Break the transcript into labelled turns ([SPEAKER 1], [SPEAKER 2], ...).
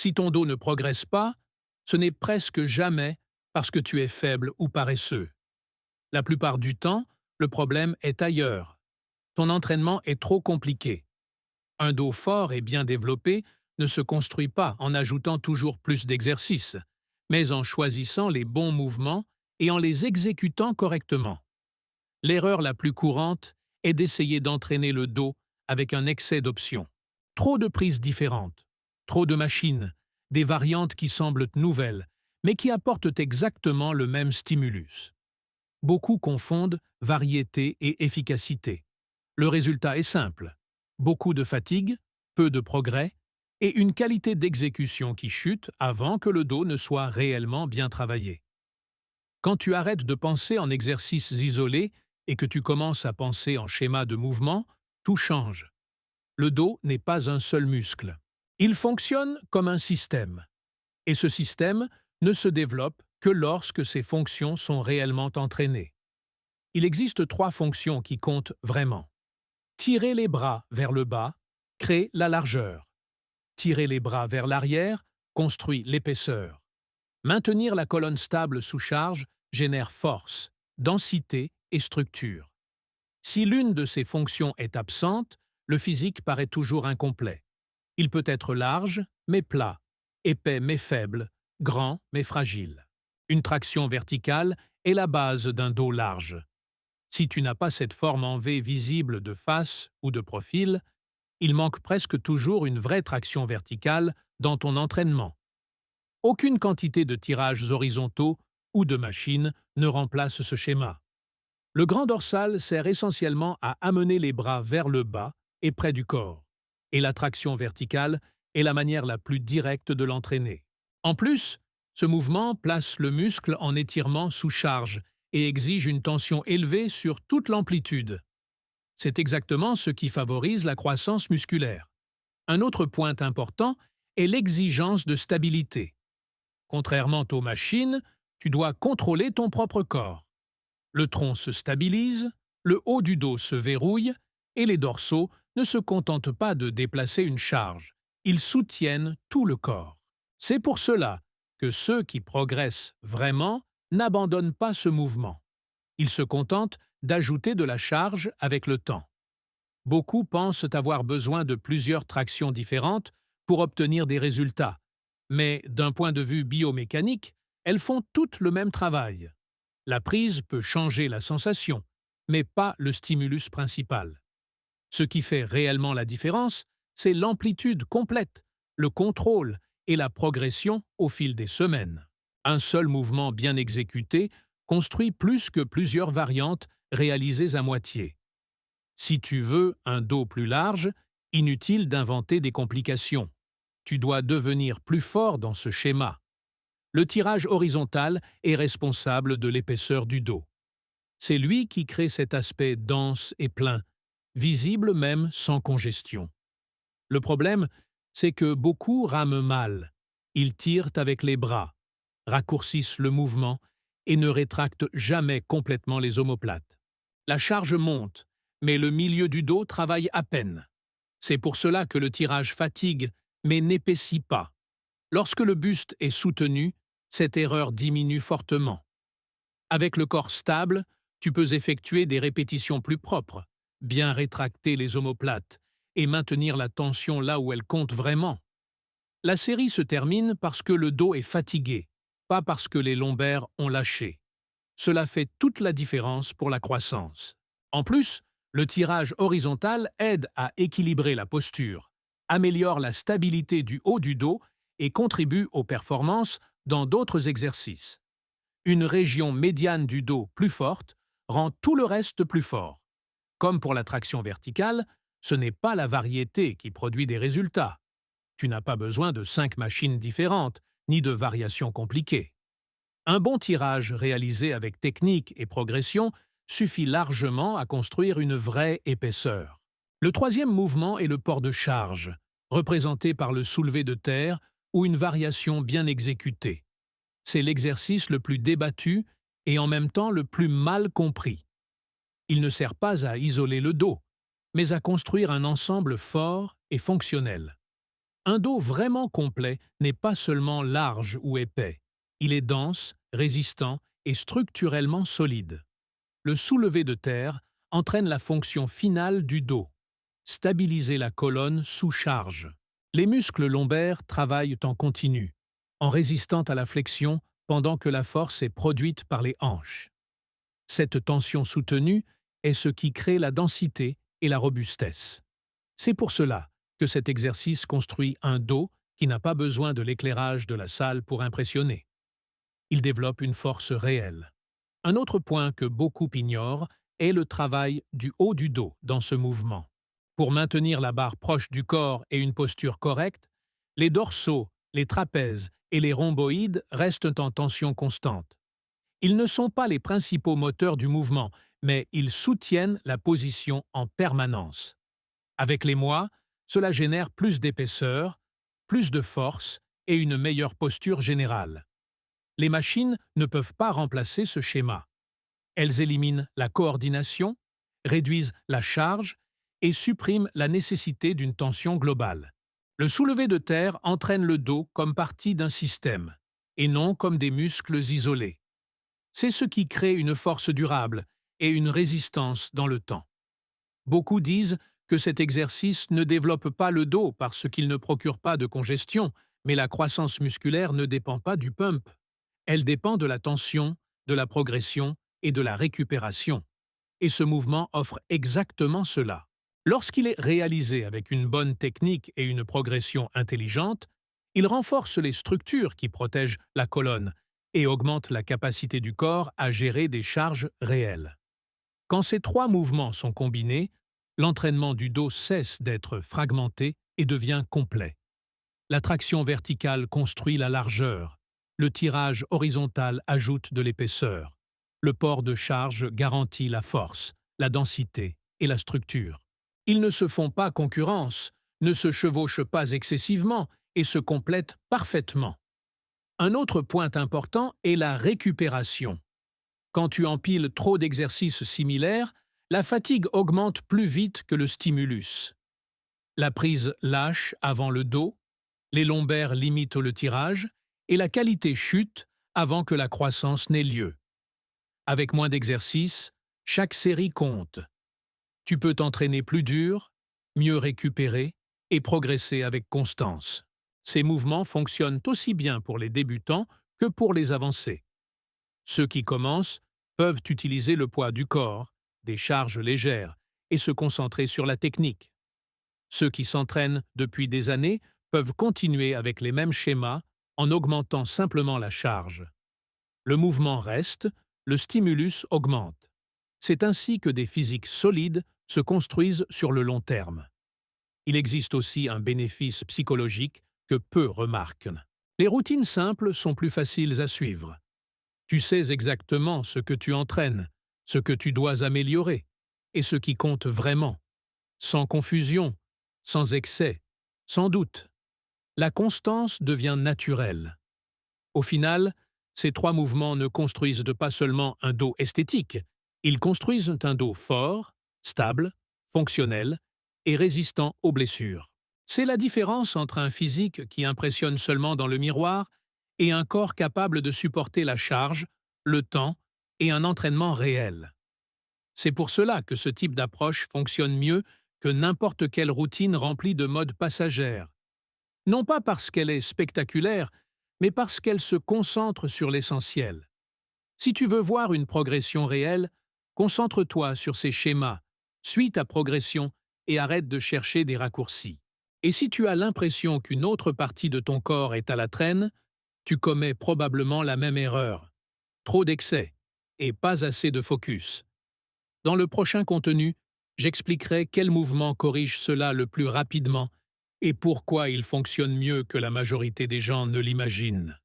[SPEAKER 1] Si ton dos ne progresse pas, ce n'est presque jamais parce que tu es faible ou paresseux. La plupart du temps, le problème est ailleurs. Ton entraînement est trop compliqué. Un dos fort et bien développé ne se construit pas en ajoutant toujours plus d'exercices, mais en choisissant les bons mouvements et en les exécutant correctement. L'erreur la plus courante est d'essayer d'entraîner le dos avec un excès d'options. Trop de prises différentes, trop de machines, des variantes qui semblent nouvelles, mais qui apportent exactement le même stimulus. Beaucoup confondent variété et efficacité. Le résultat est simple. Beaucoup de fatigue, peu de progrès, et une qualité d'exécution qui chute avant que le dos ne soit réellement bien travaillé. Quand tu arrêtes de penser en exercices isolés et que tu commences à penser en schéma de mouvement, tout change. Le dos n'est pas un seul muscle. Il fonctionne comme un système. Et ce système ne se développe que lorsque ses fonctions sont réellement entraînées. Il existe 3 fonctions qui comptent vraiment. Tirer les bras vers le bas crée la largeur. Tirer les bras vers l'arrière construit l'épaisseur. Maintenir la colonne stable sous charge génère force, densité et structure. Si l'une de ces fonctions est absente, le physique paraît toujours incomplet. Il peut être large mais plat, épais mais faible, grand mais fragile. Une traction verticale est la base d'un dos large. Si tu n'as pas cette forme en V visible de face ou de profil, il manque presque toujours une vraie traction verticale dans ton entraînement. Aucune quantité de tirages horizontaux ou de machines ne remplace ce schéma. Le grand dorsal sert essentiellement à amener les bras vers le bas et près du corps, et la traction verticale est la manière la plus directe de l'entraîner. En plus, ce mouvement place le muscle en étirement sous charge et exige une tension élevée sur toute l'amplitude. C'est exactement ce qui favorise la croissance musculaire. Un autre point important est l'exigence de stabilité. Contrairement aux machines, tu dois contrôler ton propre corps. Le tronc se stabilise, le haut du dos se verrouille et les dorsaux ne se contentent pas de déplacer une charge, ils soutiennent tout le corps. C'est pour cela que ceux qui progressent vraiment n'abandonnent pas ce mouvement. Ils se contentent d'ajouter de la charge avec le temps. Beaucoup pensent avoir besoin de plusieurs tractions différentes pour obtenir des résultats, mais d'un point de vue biomécanique, elles font toutes le même travail. La prise peut changer la sensation, mais pas le stimulus principal. Ce qui fait réellement la différence, c'est l'amplitude complète, le contrôle et la progression au fil des semaines. Un seul mouvement bien exécuté construit plus que plusieurs variantes réalisées à moitié. Si tu veux un dos plus large, inutile d'inventer des complications. Tu dois devenir plus fort dans ce schéma. Le tirage horizontal est responsable de l'épaisseur du dos. C'est lui qui crée cet aspect dense et plein, visible même sans congestion. Le problème, c'est que beaucoup rament mal. Ils tirent avec les bras, raccourcissent le mouvement et ne rétractent jamais complètement les omoplates. La charge monte, mais le milieu du dos travaille à peine. C'est pour cela que le tirage fatigue, mais n'épaissit pas. Lorsque le buste est soutenu, cette erreur diminue fortement. Avec le corps stable, tu peux effectuer des répétitions plus propres, bien rétracter les omoplates et maintenir la tension là où elle compte vraiment. La série se termine parce que le dos est fatigué, pas parce que les lombaires ont lâché. Cela fait toute la différence pour la croissance. En plus, le tirage horizontal aide à équilibrer la posture, améliore la stabilité du haut du dos et contribue aux performances dans d'autres exercices. Une région médiane du dos plus forte rend tout le reste plus fort. Comme pour la traction verticale, ce n'est pas la variété qui produit des résultats. Tu n'as pas besoin de 5 machines différentes, ni de variations compliquées. Un bon tirage réalisé avec technique et progression suffit largement à construire une vraie épaisseur. Le troisième mouvement est le port de charge, représenté par le soulevé de terre ou une variation bien exécutée. C'est l'exercice le plus débattu et en même temps le plus mal compris. Il ne sert pas à isoler le dos, mais à construire un ensemble fort et fonctionnel. Un dos vraiment complet n'est pas seulement large ou épais. Il est dense, résistant et structurellement solide. Le soulevé de terre entraîne la fonction finale du dos, stabiliser la colonne sous charge. Les muscles lombaires travaillent en continu, en résistant à la flexion pendant que la force est produite par les hanches. Cette tension soutenue est ce qui crée la densité et la robustesse. C'est pour cela que cet exercice construit un dos qui n'a pas besoin de l'éclairage de la salle pour impressionner. Il développe une force réelle. Un autre point que beaucoup ignorent est le travail du haut du dos dans ce mouvement. Pour maintenir la barre proche du corps et une posture correcte, les dorsaux, les trapèzes et les rhomboïdes restent en tension constante. Ils ne sont pas les principaux moteurs du mouvement, mais ils soutiennent la position en permanence. Avec les mois, cela génère plus d'épaisseur, plus de force et une meilleure posture générale. Les machines ne peuvent pas remplacer ce schéma. Elles éliminent la coordination, réduisent la charge et suppriment la nécessité d'une tension globale. Le soulevé de terre entraîne le dos comme partie d'un système, et non comme des muscles isolés. C'est ce qui crée une force durable et une résistance dans le temps. Beaucoup disent que cet exercice ne développe pas le dos parce qu'il ne procure pas de congestion, mais la croissance musculaire ne dépend pas du pump. Elle dépend de la tension, de la progression et de la récupération. Et ce mouvement offre exactement cela. Lorsqu'il est réalisé avec une bonne technique et une progression intelligente, il renforce les structures qui protègent la colonne et augmente la capacité du corps à gérer des charges réelles. Quand ces trois mouvements sont combinés, l'entraînement du dos cesse d'être fragmenté et devient complet. La traction verticale construit la largeur, le tirage horizontal ajoute de l'épaisseur, le port de charge garantit la force, la densité et la structure. Ils ne se font pas concurrence, ne se chevauchent pas excessivement et se complètent parfaitement. Un autre point important est la récupération. Quand tu empiles trop d'exercices similaires, la fatigue augmente plus vite que le stimulus. La prise lâche avant le dos, les lombaires limitent le tirage et la qualité chute avant que la croissance n'ait lieu. Avec moins d'exercices, chaque série compte. Tu peux t'entraîner plus dur, mieux récupérer et progresser avec constance. Ces mouvements fonctionnent aussi bien pour les débutants que pour les avancés. Ceux qui commencent peuvent utiliser le poids du corps, des charges légères et se concentrer sur la technique. Ceux qui s'entraînent depuis des années peuvent continuer avec les mêmes schémas en augmentant simplement la charge. Le mouvement reste, le stimulus augmente. C'est ainsi que des physiques solides se construisent sur le long terme. Il existe aussi un bénéfice psychologique que peu remarquent. Les routines simples sont plus faciles à suivre. Tu sais exactement ce que tu entraînes, ce que tu dois améliorer et ce qui compte vraiment. Sans confusion, sans excès, sans doute. La constance devient naturelle. Au final, ces trois mouvements ne construisent pas seulement un dos esthétique, ils construisent un dos fort, stable, fonctionnel et résistant aux blessures. C'est la différence entre un physique qui impressionne seulement dans le miroir et un corps capable de supporter la charge, le temps et un entraînement réel. C'est pour cela que ce type d'approche fonctionne mieux que n'importe quelle routine remplie de modes passagères. Non pas parce qu'elle est spectaculaire, mais parce qu'elle se concentre sur l'essentiel. Si tu veux voir une progression réelle, concentre-toi sur ces schémas, suis ta progression et arrête de chercher des raccourcis. Et si tu as l'impression qu'une autre partie de ton corps est à la traîne, tu commets probablement la même erreur. Trop d'excès et pas assez de focus. Dans le prochain contenu, j'expliquerai quel mouvement corrige cela le plus rapidement et pourquoi il fonctionne mieux que la majorité des gens ne l'imaginent.